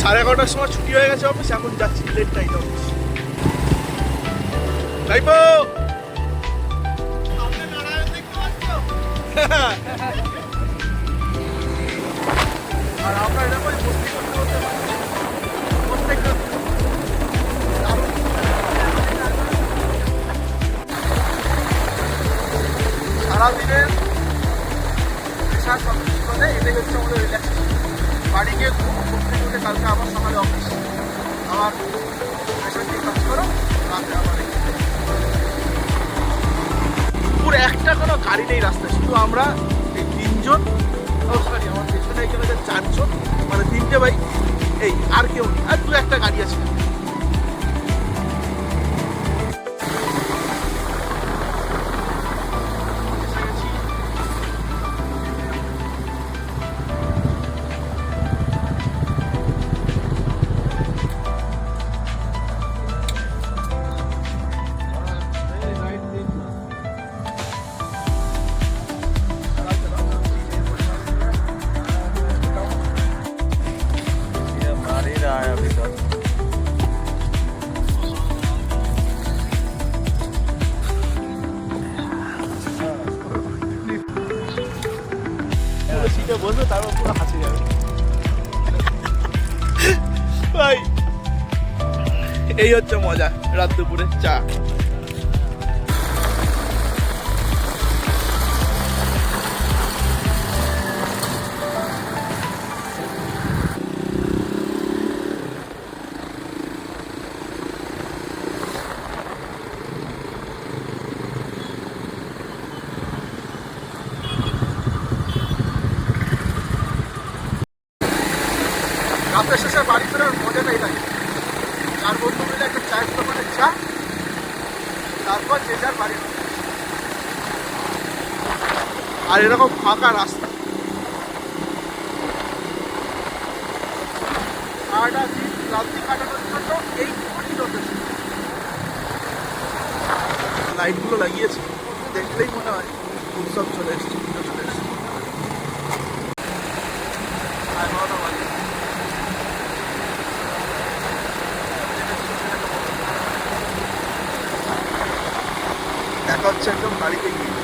11:30টার সময় ছুটি হয়ে গেছে অফিস, এখন যাচ্ছি লেট নাইট অফিস। যাইবো আর আমরা এরকম মস্তি করতে করতে প্রত্যেকটা সারাদিনের পেশা সব কিছু করে এটাই হচ্ছে আমাদের রিল্যাক্সেশন। বাড়ি গিয়ে ঘুরতে ঘুরতে কালকে আবার সকালে অফিস, আবার পেশা দিয়ে কাজ করো, রাতে আবার পুরো একটা কোনো গাড়ি নেই রাস্তায়, শুধু আমরা এই 3 জন, সরি আমার পেছনে এখানে 4 জন, মানে 3টে বাইক, এই আর কেউ নেই, আর 2-1টা গাড়ি আছে। সিটে বসে তারপর পুরো হাসি যাবে ভাই। এই হচ্ছে মজা রাত দুপুরে চা। রাতের শেষে বাড়ি ফেরার মজাটাই লাগে, 4 বন্ধু মিলে একটা চায়ের দোকানে চা, তারপর যে যার বাড়ি। আর এরকম ফাঁকা রাস্তা, সারাটা দিন রাত্রি কাটানোর জন্য এইটুকুনি যথেষ্ট। লাইটগুলো লাগিয়েছে, দেখলেই মনে হয় উৎসব চলে এসছে, পুজো চলে এসছে। দেখা হচ্ছে একদম বাড়িতে গিয়ে।